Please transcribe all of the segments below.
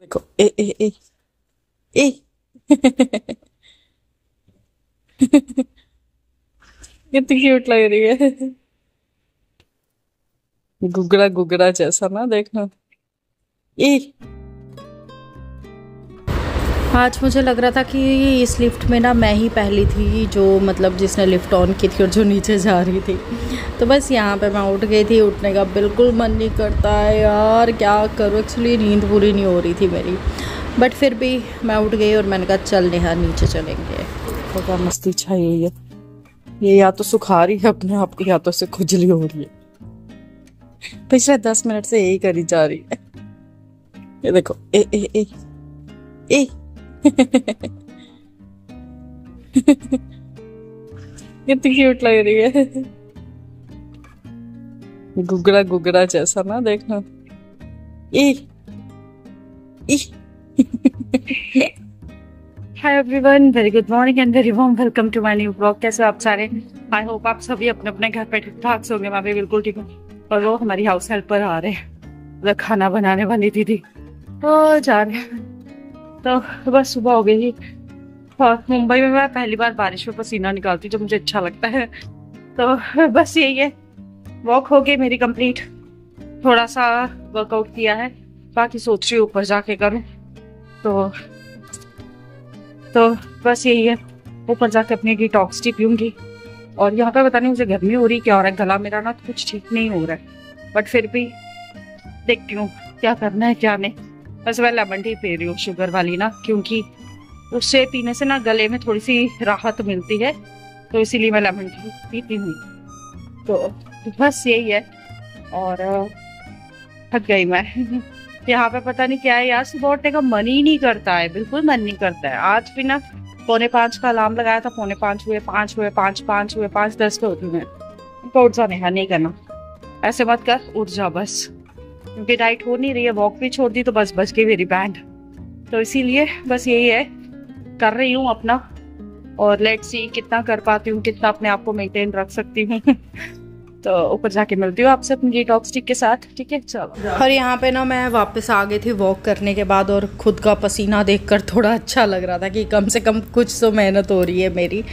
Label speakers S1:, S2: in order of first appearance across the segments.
S1: देखो ए ए ए ए कितनी क्यूट लग रही है। गुगड़ा गुगड़ा जैसा ना, देखना। ए
S2: आज मुझे लग रहा था कि इस लिफ्ट में ना मैं ही पहली थी जो मतलब जिसने लिफ्ट ऑन की थी और जो नीचे जा रही थी। तो बस यहाँ पे मैं उठ गई थी। उठने का बिल्कुल मन नहीं करता है यार, क्या करूँ। एक्चुअली नींद पूरी नहीं हो रही थी मेरी, बट फिर भी मैं उठ गई और मैंने कहा चल नेहा नीचे चलेंगे।
S1: तो क्या मस्ती छाई हुई है। ये या तो सुखा रही है अपने आप को, या तो से खुजली हो रही है। पिछले 10 मिनट से यही करी जा रही है। ये देखो ए ए ए ए कितनी क्यूट लग रही है। गुगड़ा गुगड़ा जैसा ना, देखना। ए ए
S2: hi everyone, very good morning and very warm welcome to my new blog. कैसे हो आप सारे? आई होप आप सभी अपने अपने घर पे ठीक ठाक होंगे। मैं भी बिल्कुल ठीक हूँ। और वो हमारी हाउस हेल्पर आ रहे हैं, खाना बनाने वाली दीदी तो जा रहे हैं। तो बस सुबह हो गई थी। और मुंबई में मैं पहली बार बारिश में पसीना निकालती, जो मुझे अच्छा लगता है। तो बस यही है, वॉक हो गई मेरी कंप्लीट। थोड़ा सा वर्कआउट किया है, बाकी सोच रही हूँ ऊपर जाके करूँ। तो बस यही है, ऊपर जाके अपनी डिटॉक्स टी पीऊंगी। और यहाँ पे पता नहीं मुझे गर्मी हो रही क्या हो रहा है, गला मेरा ना कुछ ठीक नहीं हो रहा है। बट फिर भी देखती हूँ क्या करना है क्या नहीं। बस मैं लेमन टी पी रही हूँ, शुगर वाली ना, क्योंकि उससे पीने से ना गले में थोड़ी सी राहत मिलती है। तो इसीलिए मैं लेमन टी पीती हूँ। तो बस यही है। और थक गई मैं। यहाँ पे पता नहीं क्या है यार, सुबह उठने का मन ही नहीं करता है, बिल्कुल मन नहीं करता है। आज भी ना 4:45 का अलार्म लगाया था, 4:45 हुए, 5 हुए, 5:05 हुए, 5:10 पे उठी मैं। उठ जा नेहा, नहीं करना ऐसे, मत कर, उठ जा बस। क्योंकि डाइट हो नहीं रही है, वॉक भी छोड़ दी, तो बस बच गई मेरी बैंड। तो इसीलिए बस यही है, कर रही हूँ अपना। और लेट्स सी कितना कर पाती हूँ, कितना अपने आप को मेंटेन रख सकती हूँ। तो ऊपर जाके मिलती हूँ आपसे अपनी डिटॉक्स टी के साथ, ठीक है? चलो। और यहाँ पे ना मैं वापस आ गई थी वॉक करने के बाद, और खुद का पसीना देखकर थोड़ा अच्छा लग रहा था कि कम से कम कुछ तो मेहनत हो रही है मेरी।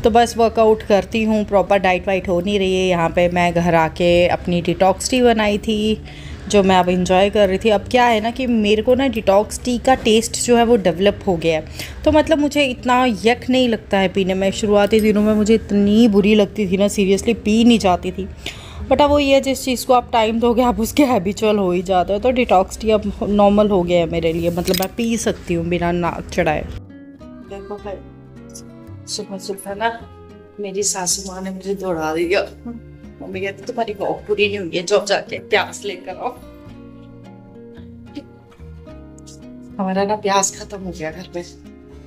S2: तो बस वर्कआउट करती हूँ, प्रॉपर डाइट वाइट हो नहीं रही है। यहाँ पे मैं घर आके अपनी डिटॉक्स टी बनाई थी, जो मैं अब इंजॉय कर रही थी। अब क्या है ना कि मेरे को ना डिटॉक्स टी का टेस्ट जो है वो डेवलप हो गया है। तो मतलब मुझे इतना यक नहीं लगता है पीने में। शुरुआती दिनों में मुझे इतनी बुरी लगती थी ना, सीरियसली पी नहीं जाती थी। बट अब वो ये जिस चीज़ को आप टाइम दोगे आप उसके हैबिचुअल हो ही जाते हो। तो डिटॉक्स टी अब नॉर्मल हो गया है मेरे लिए, मतलब मैं पी सकती हूँ बिना नाक चढ़ाए।
S1: देखो भाई, सुबह सुबह ना मेरी सासू माँ ने मुझे दौड़ा दिया। मम्मी कहती तुम्हारी वॉक पूरी नहीं हुई है, जाओ जाके प्याज लेकर आओ। हमारा ना प्याज खत्म हो गया घर पे।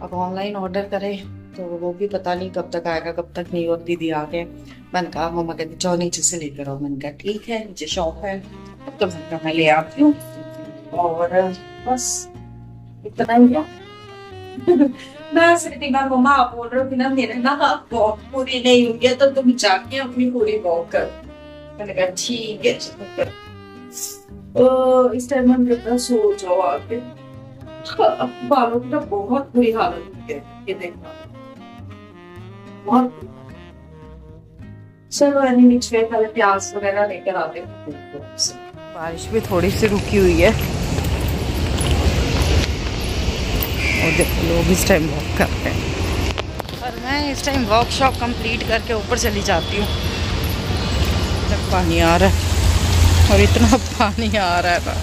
S1: अब ऑनलाइन ऑर्डर करें तो वो भी पता नहीं कब तक आएगा कब तक नहीं। और दीदी आ गए, मैंने कहा मम्मा कहती जाओ नीचे से लेकर आओ। मैंने कहा ठीक है, नीचे शॉप है, अब तो मैं ले आती हूँ। और बस इतना ही है। मैं सिर्फ मम्मा आप बोल रहे हो कि ना मेरे ना वॉक पूरी नहीं हुई है, तो तुम जाके अपनी पूरी वॉक कर। मैंने कहा ठीक है। इस टाइम में कितना सो जाओ आके। बालों की तो बहुत बुरी हालत हो गई, ये देखना बहुत। चलो नीचे पहले प्याज वगैरह लेकर आते हैं। बारिश भी थोड़ी सी रुकी हुई है, और देखो लोग इस टाइम वॉक करते हैं। और मैं इस टाइम वर्कशॉप कंप्लीट करके ऊपर चली जाती हूँ। तक पानी आ रहा है, और इतना पानी आ रहा है ना,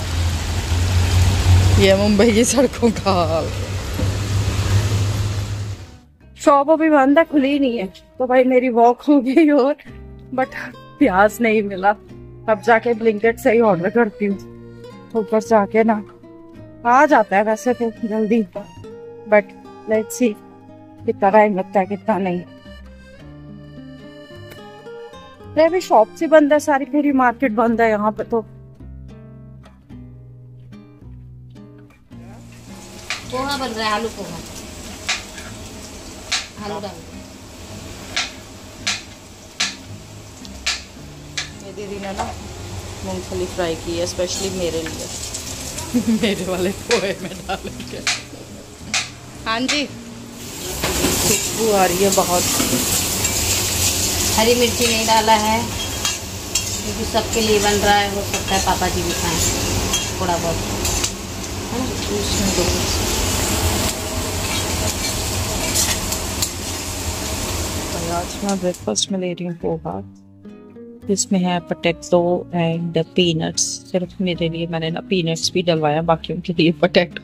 S1: ये मुंबई की सड़कों का हाल। शॉप अभी बंद है, खुली नहीं है। तो भाई मेरी वॉक हो गई, और बट प्याज नहीं मिला। अब जाके ब्लिंकिट से ही ऑर्डर करती हूँ। ऊपर जाके ना आ जाता है वैसे तो जल्दी, बट लेट्स सी कितना टाइम लगता है कितना नहीं। अभी शॉप से बंद है सारी, पूरी मार्केट बंद है यहाँ पे। तो
S3: पोहा बन रहा है, आलू पोहा, आलू डाल।
S1: दीदी ने ना मूंगफली फ्राई की है स्पेशली मेरे लिए।
S2: मेरे वाले पोहे में डालेंगे। हाँ जी, खुशबू आ रही है बहुत।
S3: हरी मिर्ची नहीं डाला है क्योंकि सबके लिए बन रहा है, हो सकता है पापा जी भी खाएं थोड़ा बहुत, है ना।
S2: उसमें दो तो आज मैं ब्रेकफास्ट में ले रही हूँ पोहा। इसमें है पोटैटो एंड पीनट्स। सिर्फ मेरे लिए मैंने ना पीनट्स भी डलवाया, बाकियों के लिए पोटैटो।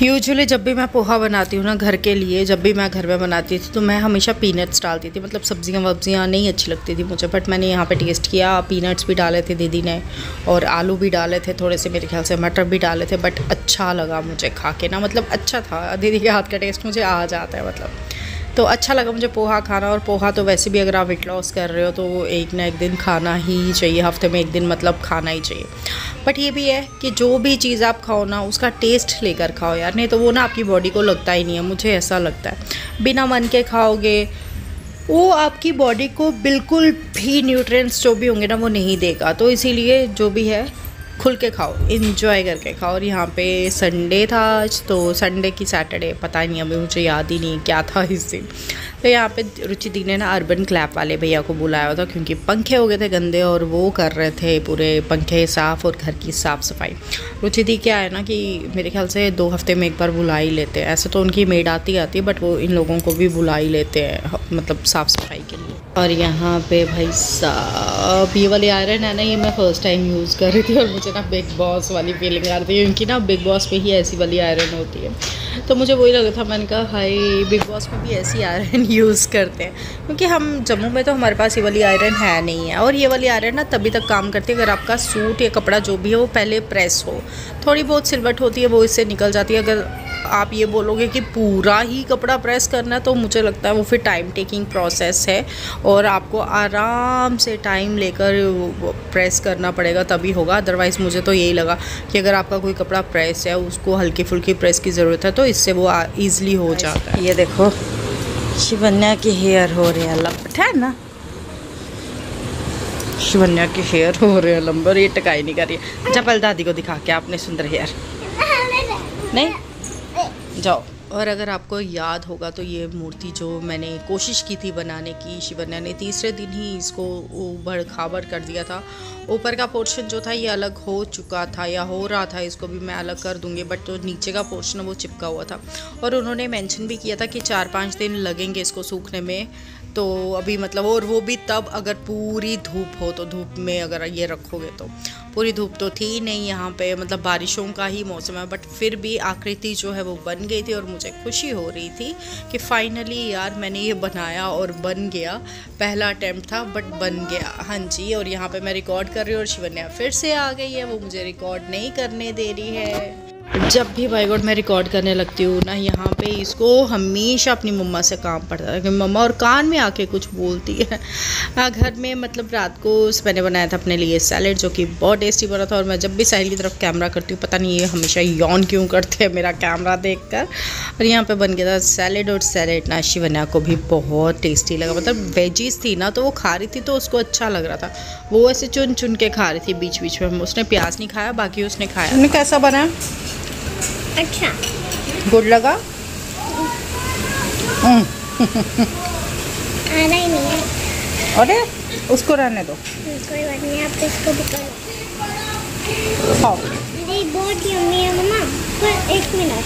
S2: यूजुअली जब भी मैं पोहा बनाती हूँ ना घर के लिए, जब भी मैं घर में बनाती थी तो मैं हमेशा पीनट्स डालती थी। मतलब सब्जियाँ वब्जियाँ नहीं अच्छी लगती थी मुझे, बट मैंने यहाँ पे टेस्ट किया, पीनट्स भी डाले थे दीदी ने और आलू भी डाले थे, थोड़े से मेरे ख्याल से मटर भी डाले थे। बट अच्छा लगा मुझे खा के ना, मतलब अच्छा था। दीदी के हाथ का टेस्ट मुझे आ जाता है मतलब, तो अच्छा लगा मुझे पोहा खाना। और पोहा तो वैसे भी अगर आप वेट लॉस कर रहे हो तो एक ना एक दिन खाना ही चाहिए, हफ्ते में एक दिन मतलब खाना ही चाहिए। बट ये भी है कि जो भी चीज़ आप खाओ ना उसका टेस्ट लेकर खाओ यार, नहीं तो वो ना आपकी बॉडी को लगता ही नहीं है, मुझे ऐसा लगता है। बिना मन के खाओगे वो आपकी बॉडी को बिल्कुल भी न्यूट्रिएंट्स जो भी होंगे ना वो नहीं देगा। तो इसीलिए जो भी है खुल के खाओ, इंजॉय करके खाओ। और यहाँ पे संडे था आज, तो संडे की सैटरडे पता नहीं, अभी मुझे याद ही नहीं क्या था इस दिन। तो यहाँ पे रुचि दी ने ना अर्बन क्लैप वाले भैया को बुलाया था क्योंकि पंखे हो गए थे गंदे और वो कर रहे थे पूरे पंखे साफ़ और घर की साफ़ सफाई। रुचि दी क्या है ना कि मेरे ख्याल से 2 हफ्ते में एक बार बुला ही लेते हैं। ऐसे तो उनकी मेड आती है बट वो इन लोगों को भी बुला ही लेते हैं मतलब साफ़ सफाई के लिए। और यहाँ पे भाई साहब ये वाली आयरन है ना, ये मैं फ़र्स्ट टाइम यूज़ कर रही थी और मुझे ना बिग बॉस वाली फीलिंग आ रही थी क्योंकि ना बिग बॉस में ही ऐसी वाली आयरन होती है। तो मुझे वही लगा था, मैंने कहा हाय बिग बॉस में भी ऐसी आयरन यूज़ करते हैं, क्योंकि हम जम्मू में तो हमारे पास ये वाली आयरन है नहीं है। और ये वाली आयरन ना तभी तक काम करती है अगर आपका सूट या कपड़ा जो भी है वो पहले प्रेस हो। थोड़ी बहुत सिलवट होती है वो इससे निकल जाती है। अगर आप ये बोलोगे कि पूरा ही कपड़ा प्रेस करना है तो मुझे लगता है वो फिर टाइम टेकिंग प्रोसेस है और आपको आराम से टाइम लेकर प्रेस करना पड़ेगा तभी होगा। अदरवाइज़ मुझे तो यही लगा कि अगर आपका कोई कपड़ा प्रेस है उसको हल्की फुल्की प्रेस की ज़रूरत है तो इससे वो ईज़िली हो जाता है। ये देखो शिवन्या की हेयर हो रही है लंबा, है ना, शिवन्या की हेयर हो रही है लंबा और ये टकाई नहीं कर रही है। अच्छा पहले दादी को दिखा के आपने सुंदर हेयर नहीं जाओ। और अगर आपको याद होगा तो ये मूर्ति जो मैंने कोशिश की थी बनाने की, शिवन्या ने तीसरे दिन ही इसको उबड़ खाबड़ कर दिया था। ऊपर का पोर्शन जो था ये अलग हो चुका था या हो रहा था, इसको भी मैं अलग कर दूंगी, बट जो नीचे का पोर्शन वो चिपका हुआ था। और उन्होंने मेंशन भी किया था कि 4-5 दिन लगेंगे इसको सूखने में। तो अभी मतलब, और वो भी तब अगर पूरी धूप हो, तो धूप में अगर ये रखोगे तो पूरी धूप तो थी नहीं यहाँ पे, मतलब बारिशों का ही मौसम है, बट फिर भी आकृति जो है वो बन गई थी और मुझे खुशी हो रही थी कि फाइनली यार मैंने ये बनाया और बन गया। पहला अटेम्प्ट था बट बन गया। हाँ जी, और यहाँ पे मैं रिकॉर्ड कर रही हूँ और शिवन्या फिर से आ गई है, वो मुझे रिकॉर्ड नहीं करने दे रही है। जब भी बाय गॉड मैं रिकॉर्ड करने लगती हूँ ना, यहाँ पे इसको हमेशा अपनी मम्मा से काम पड़ता है कि मम्मा और कान में आके कुछ बोलती है। घर में मतलब रात को मैंने बनाया था अपने लिए सैलेड जो कि बहुत टेस्टी बना था। और मैं जब भी साहिल की तरफ कैमरा करती हूँ पता नहीं ये हमेशा यौन क्यों करते हैं मेरा कैमरा देखकर। और यहाँ पे बन गया था सैलेड, और सैलेड ना शिवन्या को भी बहुत टेस्टी लगा। मतलब वेजीज थी ना तो वो खा रही थी तो उसको अच्छा लग रहा था, वो ऐसे चुन चुन के खा रही थी बीच बीच में। उसने प्याज नहीं खाया, बाकी उसने खाया। कैसा बना?
S4: अच्छा,
S2: गुड लगा?
S4: आना ही नहीं है।
S2: अरे उसको रहने दो,
S4: कोई बात नहीं, आप इसको भी करो।
S2: खाओ।
S4: ये बहुत यम्मी है मम्मा, पर 1 मिनट।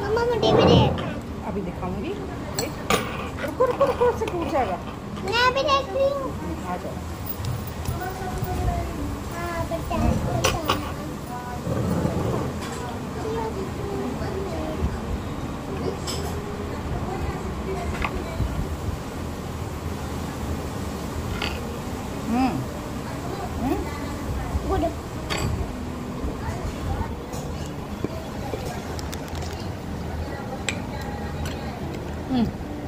S4: मम्मा मुझे भी दे।
S2: अभी दिखाऊंगी, रुको रुको रुको, उससे टूट जाएगा।
S4: मैं अभी देख रही हूँ।
S2: आ जाओ।
S4: हाँ बेटा, गुड।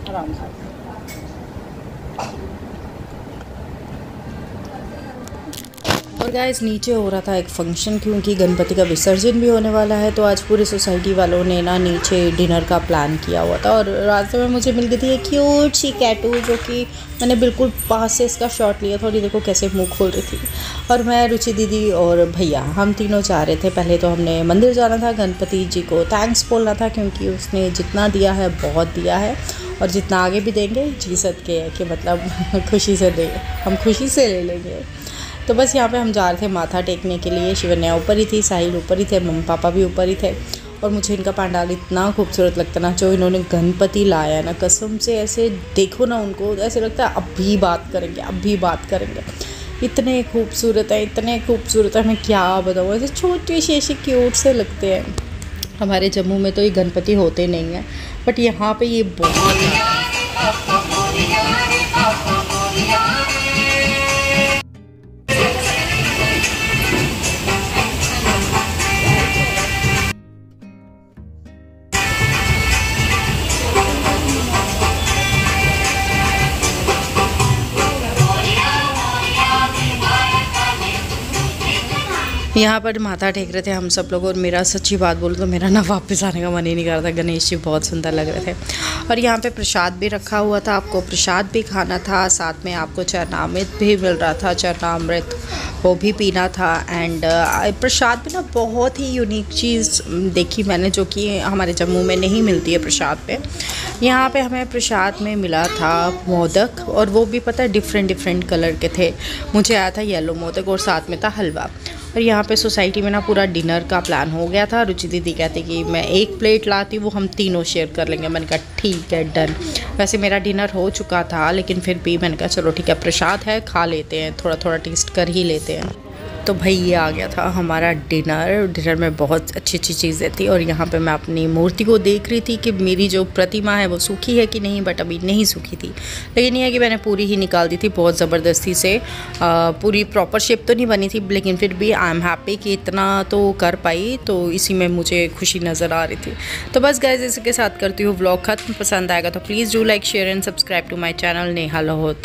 S2: आराम से
S5: और गाइस नीचे हो रहा था एक फंक्शन, क्योंकि गणपति का विसर्जन भी होने वाला है। तो आज पूरी सोसाइटी वालों ने ना नीचे डिनर का प्लान किया हुआ था। और रास्ते में मुझे मिल गई थी एक क्यूट सी कैटू, जो कि मैंने बिल्कुल पास से इसका शॉट लिया था। और ये देखो कैसे मुंह खोल रही थी। और मैं, रुचि दीदी और भैया, हम तीनों जा रहे थे। पहले तो हमने मंदिर जाना था, गणपति जी को थैंक्स बोलना था, क्योंकि उसने जितना दिया है बहुत दिया है, और जितना आगे भी देंगे जी सदके है कि मतलब खुशी से दे, हम खुशी से ले लेंगे। तो बस यहाँ पे हम जा रहे थे माथा टेकने के लिए। शिवन्या ऊपर ही थी, साहिल ऊपर ही थे, मम्मी पापा भी ऊपर ही थे। और मुझे इनका पंडाल इतना खूबसूरत लगता ना, जो इन्होंने गणपति लाया ना, कसम से ऐसे देखो ना उनको, ऐसे लगता है अभी बात करेंगे, अभी बात करेंगे। इतने खूबसूरत है, इतने खूबसूरत है, मैं क्या बताऊँ, ऐसे छोटे से ऐसे क्यूट से लगते हैं। हमारे जम्मू में तो ये गणपति होते नहीं हैं, बट यहाँ पे ये बहुत यहाँ पर माथा टेक रहे थे हम सब लोग। और मेरा सच्ची बात बोलूँ तो मेरा ना वापस आने का मन ही नहीं कर रहा था। गणेश जी बहुत सुंदर लग रहे थे। और यहाँ पे प्रसाद भी रखा हुआ था, आपको प्रसाद भी खाना था, साथ में आपको चरणामृत भी मिल रहा था, चरणामृत वो भी पीना था। एंड प्रसाद भी ना बहुत ही यूनिक चीज़ देखी मैंने, जो कि हमारे जम्मू में नहीं मिलती है प्रसाद पे। यहाँ पे हमें प्रसाद में मिला था मोदक, और वो भी पता है डिफरेंट कलर के थे। मुझे आया था येलो मोदक और साथ में था हलवा। और यहाँ पे सोसाइटी में ना पूरा डिनर का प्लान हो गया था। रुचि दीदी कहती कि मैं एक प्लेट लाती, वो हम तीनों शेयर कर लेंगे। मैंने कहा ठीक है, डन। वैसे मेरा डिनर हो चुका था, लेकिन फिर भी मैंने कहा चलो ठीक है, प्रसाद है, खा लेते हैं, थोड़ा थोड़ा टेस्ट कर ही लेते हैं। तो भाई ये आ गया था हमारा डिनर में बहुत अच्छी चीज़ें थी। और यहाँ पे मैं अपनी मूर्ति को देख रही थी कि मेरी जो प्रतिमा है वो सूखी है कि नहीं, बट अभी नहीं सूखी थी। लेकिन ये है कि मैंने पूरी ही निकाल दी थी बहुत ज़बरदस्ती से। पूरी प्रॉपर शेप तो नहीं बनी थी, लेकिन फिर भी आई एम हैप्पी कि इतना तो कर पाई, तो इसी में मुझे खुशी नज़र आ रही थी। तो बस गाइस इसी के साथ करती हूँ व्लॉग ख़त्म। पसंद आएगा तो please do like, share and subscribe to my channel Neha लाहौत।